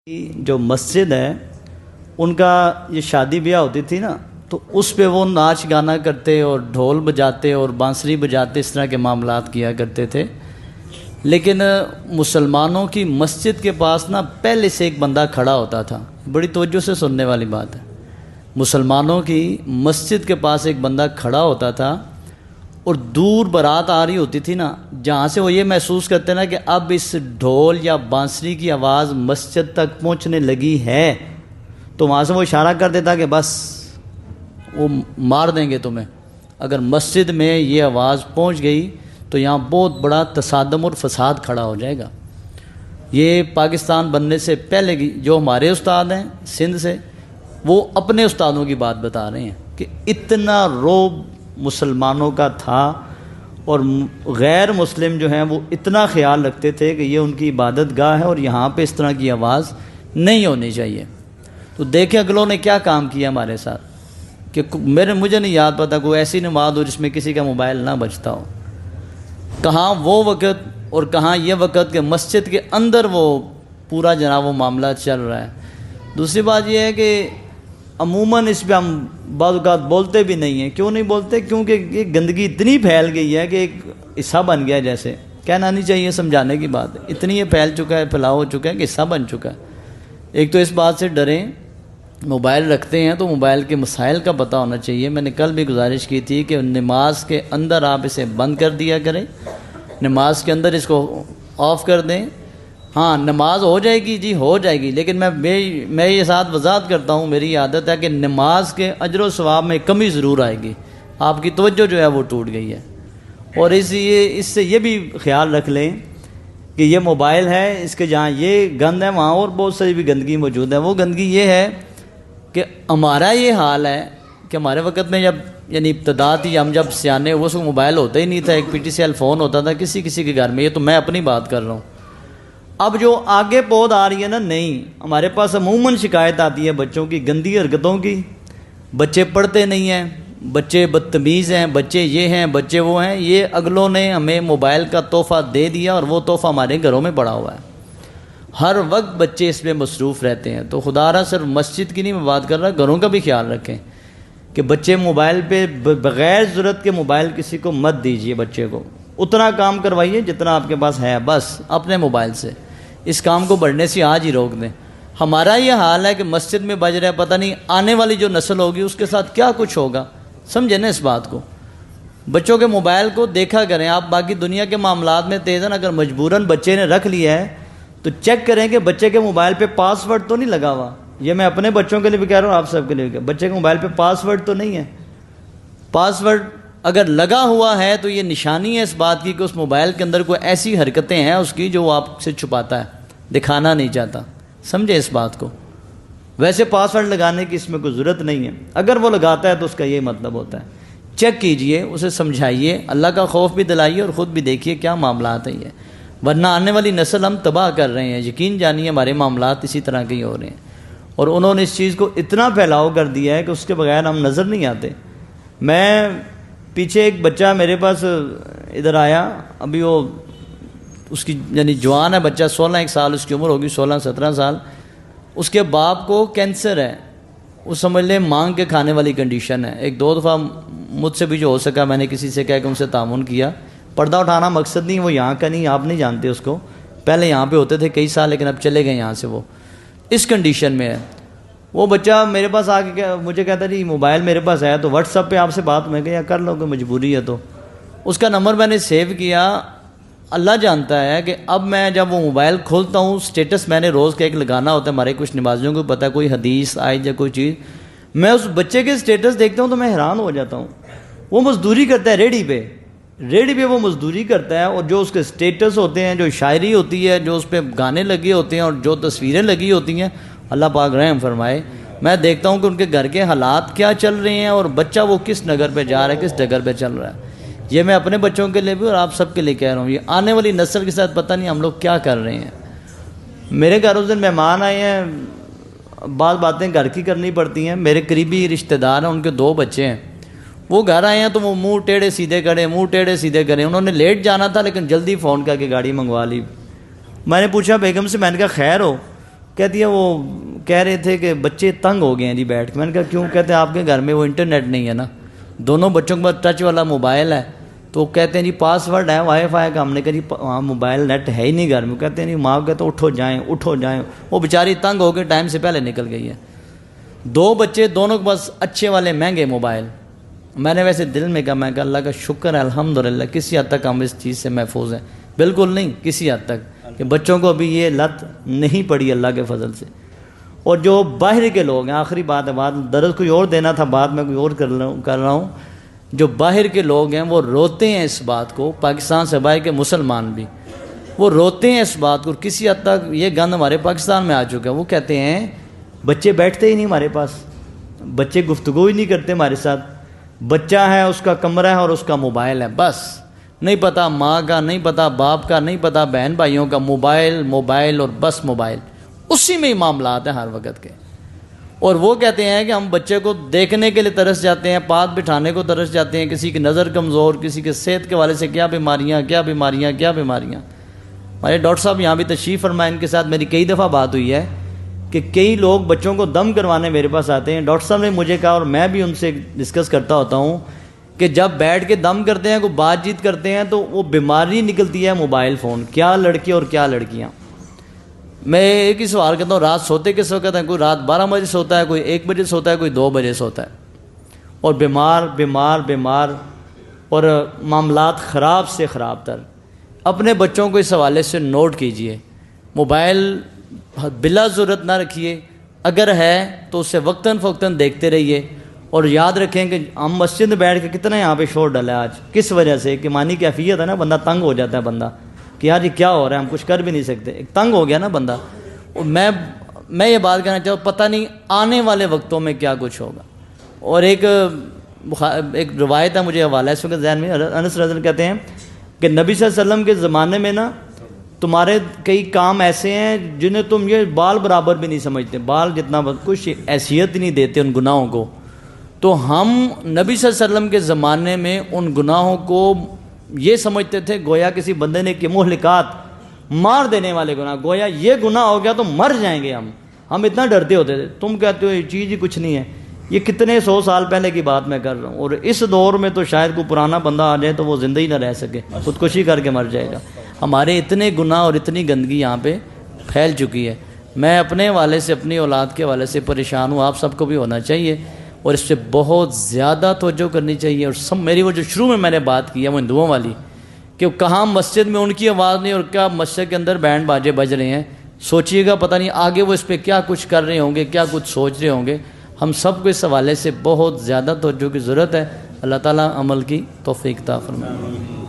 جو مسجد ہے ان کا یہ شادی بیاہ ہوتی تھی نا، تو اس پہ وہ ناچ گانا کرتے اور ڈھول بجاتے اور بانسری بجاتے، اس طرح کے معاملات کیا کرتے تھے۔ لیکن مسلمانوں کی مسجد کے پاس نا پہلے سے ایک بندہ کھڑا ہوتا تھا، بڑی توجہ سے سننے والی بات ہے۔ مسلمانوں کی مسجد کے پاس ایک بندہ کھڑا ہوتا تھا اور دور بارات آ رہی ہوتی تھی نا، جہاں سے وہ یہ محسوس کرتے نا کہ اب اس ڈھول یا بانسری کی آواز مسجد تک پہنچنے لگی ہے، تو وہاں سے وہ اشارہ کر دیتا کہ بس وہ مار دیں گے تمہیں۔ اگر مسجد میں یہ آواز پہنچ گئی تو یہاں بہت بڑا تصادم اور فساد کھڑا ہو جائے گا۔ یہ پاکستان بننے سے پہلے کی جو ہمارے استاد ہیں سندھ سے، وہ اپنے استادوں کی بات بتا رہے ہیں کہ اتنا رعب مسلمانوں کا تھا، اور غیر مسلم جو ہیں وہ اتنا خیال رکھتے تھے کہ یہ ان کی عبادت گاہ ہے اور یہاں پہ اس طرح کی آواز نہیں ہونی چاہیے۔ تو دیکھیں اگلوں نے کیا کام کیا ہمارے ساتھ، کہ مجھے نہیں یاد پتا کوئی ایسی نماز ہو جس میں کسی کا موبائل نہ بجتا ہو۔ کہاں وہ وقت اور کہاں یہ وقت کہ مسجد کے اندر وہ پورا جناب وہ معاملہ چل رہا ہے۔ دوسری بات یہ ہے کہ عموماً اس پہ ہم بعض اوقات بولتے بھی نہیں ہیں۔ کیوں نہیں بولتے؟ کیونکہ یہ گندگی اتنی پھیل گئی ہے کہ ایک حصہ بن گیا، جیسے کہنا نہیں چاہیے، سمجھانے کی بات ہے، اتنی یہ پھیل چکا ہے، پھیلاؤ ہو چکا ہے کہ حصہ بن چکا ہے۔ ایک تو اس بات سے ڈریں، موبائل رکھتے ہیں تو موبائل کے مسائل کا پتہ ہونا چاہیے۔ میں نے کل بھی گزارش کی تھی کہ نماز کے اندر آپ اسے بند کر دیا کریں، نماز کے اندر اس کو آف کر دیں۔ ہاں نماز ہو جائے گی، جی ہو جائے گی، لیکن میں یہ ساتھ وضاحت کرتا ہوں، میری عادت ہے کہ نماز کے اجر و ثواب میں کمی ضرور آئے گی، آپ کی توجہ جو ہے وہ ٹوٹ گئی ہے۔ اور اس سے یہ بھی خیال رکھ لیں کہ یہ موبائل ہے، اس کے جہاں یہ گند ہے وہاں اور بہت ساری بھی گندگی موجود ہے۔ وہ گندگی یہ ہے کہ ہمارا یہ حال ہے کہ ہمارے وقت میں جب یعنی ابتدا تھی، ہم جب سیانے وہ سب موبائل ہوتا ہی نہیں تھا، ایک P T C L phone ہوتا تھا کسی کسی کے گھر میں، یہ تو میں اپنی بات کر رہا ہوں۔ اب جو آگے پود آ رہی ہے نا، نہیں، ہمارے پاس عموماً شکایت آتی ہے بچوں کی گندی حرکتوں کی، بچے پڑھتے نہیں ہیں، بچے بدتمیز ہیں، بچے یہ ہیں، بچے وہ ہیں۔ یہ اگلوں نے ہمیں موبائل کا تحفہ دے دیا اور وہ تحفہ ہمارے گھروں میں پڑا ہوا ہے، ہر وقت بچے اس میں مصروف رہتے ہیں۔ تو خدا را صرف مسجد کی نہیں میں بات کر رہا، گھروں کا بھی خیال رکھیں کہ بچے موبائل پہ بغیر ضرورت کے موبائل کسی کو مت دیجیے، بچے کو اتنا کام کروائیے جتنا آپ کے پاس ہے، بس اپنے موبائل سے اس کام کو بڑھنے سے آج ہی روک دیں۔ ہمارا یہ حال ہے کہ مسجد میں بج رہا ہے، پتہ نہیں آنے والی جو نسل ہوگی اس کے ساتھ کیا کچھ ہوگا، سمجھیں نا اس بات کو۔ بچوں کے موبائل کو دیکھا کریں آپ، باقی دنیا کے معاملات میں تیز ہیں، اگر مجبوراً بچے نے رکھ لیا ہے تو چیک کریں کہ بچے کے موبائل پہ پاس ورڈ تو نہیں لگا ہوا۔ یہ میں اپنے بچوں کے لیے بھی کہہ رہا ہوں، آپ سب کے لیے بھی، بچے کے موبائل پہ پاس ورڈ تو نہیں ہے۔ پاس ورڈ اگر لگا ہوا ہے تو یہ نشانی ہے اس بات کی کہ اس موبائل کے اندر کوئی ایسی حرکتیں ہیں اس کی جو وہ آپ سے چھپاتا ہے، دکھانا نہیں چاہتا، سمجھے اس بات کو۔ ویسے پاس ورڈ لگانے کی اس میں کوئی ضرورت نہیں ہے، اگر وہ لگاتا ہے تو اس کا یہ مطلب ہوتا ہے۔ چیک کیجئے، اسے سمجھائیے، اللہ کا خوف بھی دلائیے اور خود بھی دیکھیے کیا معاملات ہیں یہ، ورنہ آنے والی نسل ہم تباہ کر رہے ہیں۔ یقین جانیے ہمارے معاملات اسی طرح کے ہی ہو رہے ہیں، اور انہوں نے اس چیز کو اتنا پھیلاؤ کر دیا ہے کہ اس کے بغیر ہم نظر نہیں آتے۔ میں پیچھے ایک بچہ میرے پاس ادھر آیا، ابھی وہ اس کی یعنی جوان ہے بچہ، 16 سال اس کی عمر ہوگی، 16-17 سال۔ اس کے باپ کو کینسر ہے، وہ سمجھ لیں مانگ کے کھانے والی کنڈیشن ہے۔ ایک دو دفعہ مجھ سے بھی جو ہو سکا میں نے کسی سے کہہ کے ان سے تعاون کیا۔ پردہ اٹھانا مقصد نہیں، وہ یہاں کا نہیں، آپ نہیں جانتے اس کو، پہلے یہاں پہ ہوتے تھے کئی سال، لیکن اب چلے گئے یہاں سے، وہ اس کنڈیشن میں ہے۔ وہ بچہ میرے پاس آ کے مجھے کہتا جی موبائل میرے پاس ہے تو واٹس ایپ پہ آپ سے بات میں کہا کر لو کہ مجبوری ہے۔ تو اس کا نمبر میں نے سیو کیا۔ اللہ جانتا ہے کہ اب میں جب وہ موبائل کھولتا ہوں، سٹیٹس میں نے روز کا ایک لگانا ہوتا ہے، ہمارے کچھ نمازیوں کو پتہ ہے، کوئی حدیث آئی یا کوئی چیز، میں اس بچے کے سٹیٹس دیکھتا ہوں تو میں حیران ہو جاتا ہوں۔ وہ مزدوری کرتا ہے ریڈی پہ وہ مزدوری کرتا ہے، اور جو اس کے سٹیٹس ہوتے ہیں، جو شاعری ہوتی ہے، جو اس پہ گانے لگے ہوتے ہیں اور جو تصویریں لگی ہوتی ہیں، اللہ پاک رحم فرمائے، میں دیکھتا ہوں کہ ان کے گھر کے حالات کیا چل رہے ہیں اور بچہ وہ کس نگر پہ جا رہا ہے، کس ڈگر پہ چل رہا ہے۔ یہ میں اپنے بچوں کے لیے بھی اور آپ سب کے لیے کہہ رہا ہوں، یہ آنے والی نسل کے ساتھ پتہ نہیں ہم لوگ کیا کر رہے ہیں۔ میرے گھر اس دن مہمان آئے ہیں، بعض باتیں گھر کی کرنی پڑتی ہیں، میرے قریبی رشتہ دار ہیں، ان کے 2 بچے ہیں، وہ گھر آئے ہیں تو وہ منہ ٹیڑھے سیدھے کریں، انہوں نے لیٹ جانا تھا لیکن جلدی فون کر کے گاڑی منگوا لی۔ میں نے پوچھا بیگم سے، میں نے کہا خیر ہو؟ کہتی ہے وہ کہہ رہے تھے کہ بچے تنگ ہو گئے ہیں جی بیٹھ کے. میں نے کہا کیوں؟ کہتے ہیں آپ کے گھر میں وہ انٹرنیٹ نہیں ہے نا, دونوں بچوں کے پاس ٹچ والا موبائل ہے, تو کہتے ہیں جی پاس ورڈ ہے وائی فائی کا. ہم نے کہا جی وہاں موبائل نیٹ ہے ہی نہیں گھر میں. کہتے ہیں جی ماں کہتے اٹھو جائیں. وہ بیچاری تنگ ہو کے ٹائم سے پہلے نکل گئی ہے. 2 بچے, دونوں کے پاس اچھے والے مہنگے موبائل. میں نے ویسے دل میں کہا اللہ کا شکر ہے الحمدللہ کسی حد تک ہم اس چیز سے محفوظ ہیں. بالکل نہیں, کسی حد تک کہ بچوں کو ابھی یہ لت نہیں پڑی اللہ کے فضل سے. اور جو باہر کے لوگ ہیں, آخری بات ہے, بات درس کوئی اور دینا تھا, بات میں کوئی اور کر رہا ہوں. جو باہر کے لوگ ہیں وہ روتے ہیں اس بات کو, پاکستان سے باہر کے مسلمان بھی وہ روتے ہیں اس بات کو. کسی حد تک یہ گند ہمارے پاکستان میں آ چکا ہے. وہ کہتے ہیں بچے بیٹھتے ہی نہیں ہمارے پاس, بچے گفتگو ہی نہیں کرتے ہمارے ساتھ. بچہ ہے, اس کا کمرہ ہے اور اس کا موبائل ہے, بس نہیں پتہ ماں کا, نہیں پتہ باپ کا, نہیں پتہ بہن بھائیوں کا. موبائل اور بس موبائل, اسی میں ہی معاملات ہیں ہر وقت کے. اور وہ کہتے ہیں کہ ہم بچے کو دیکھنے کے لیے ترس جاتے ہیں, پات بٹھانے کو ترس جاتے ہیں. کسی کی نظر کمزور, کسی کے صحت کے والے سے کیا بیماریاں. ہمارے ڈاکٹر صاحب یہاں بھی تشریف فرمائے, ان کے ساتھ میری کئی دفعہ بات ہوئی ہے کہ کئی لوگ بچوں کو دم کروانے میرے پاس آتے ہیں. ڈاکٹر صاحب نے مجھے کہا, اور میں بھی ان سے ڈسکس کرتا ہوتا ہوں, کہ جب بیٹھ کے دم کرتے ہیں, کوئی بات چیت کرتے ہیں, تو وہ بیماری نکلتی ہے موبائل فون. کیا لڑکے اور کیا لڑکیاں. میں ایک ہی سوال کرتا ہوں, رات سوتے کس وقت ہیں؟ کوئی رات 12 بجے سوتا ہے, کوئی 1 بجے سوتا ہے, کوئی 2 بجے سوتا ہے. اور بیمار اور معاملات خراب سے خراب تر. اپنے بچوں کو اس حوالے سے نوٹ کیجئے, موبائل بلا ضرورت نہ رکھیے, اگر ہے تو اسے وقتاً فوقتاً دیکھتے رہیے. اور یاد رکھیں کہ ہم مسجد میں بیٹھ کے کتنا یہاں پہ شور ڈالا ہے آج, کس وجہ سے کہ مانی کیفیت ہے نا, بندہ تنگ ہو جاتا ہے بندہ کہ یار یہ کیا ہو رہا ہے, ہم کچھ کر بھی نہیں سکتے, ایک تنگ ہو گیا نا بندہ. اور میں یہ بات کہنا چاہوں, پتہ نہیں آنے والے وقتوں میں کیا کچھ ہوگا. اور ایک روایت ہے, مجھے حوالہ ہے اس وقت ذہن میں, انس رضی اللہ عنہ کہتے ہیں کہ نبی صلی اللہ علیہ وسلم کے زمانے میں نا تمہارے کئی کام ایسے ہیں جنہیں تم یہ بال برابر بھی نہیں سمجھتے, بال جتنا کچھ حیثیت ہی نہیں دیتے ان گناہوں کو. تو ہم نبی صلی اللہ علیہ وسلم کے زمانے میں ان گناہوں کو یہ سمجھتے تھے گویا کسی بندے نے کہ مہلکات, مار دینے والے گناہ, گویا یہ گناہ ہو گیا تو مر جائیں گے ہم اتنا ڈرتے ہوتے تھے. تم کہتے ہو یہ چیز ہی کچھ نہیں ہے. یہ کتنے 100 سال پہلے کی بات میں کر رہا ہوں, اور اس دور میں تو شاید کوئی پرانا بندہ آ جائے تو وہ زندہ ہی نہ رہ سکے, خودکشی کر کے مر جائے گا. ہمارے اتنے گناہ اور اتنی گندگی یہاں پہ پھیل چکی ہے. میں اپنے والے سے, اپنی اولاد کے والے سے پریشان ہوں, آپ سب کو بھی ہونا چاہیے, اور اس پہ بہت زیادہ توجہ کرنی چاہیے. اور میری وہ جو شروع میں نے بات کی ہے وہ ہندوؤں والی, کہ کہاں مسجد میں ان کی آواز نہیں اور کیا مسجد کے اندر بینڈ باجے بج رہے ہیں. سوچئے گا پتہ نہیں آگے وہ اس پہ کیا کچھ کر رہے ہوں گے, کیا کچھ سوچ رہے ہوں گے. ہم سب کو اس حوالے سے بہت زیادہ توجہ کی ضرورت ہے. اللہ تعالیٰ عمل کی توفیق عطا فرمائے.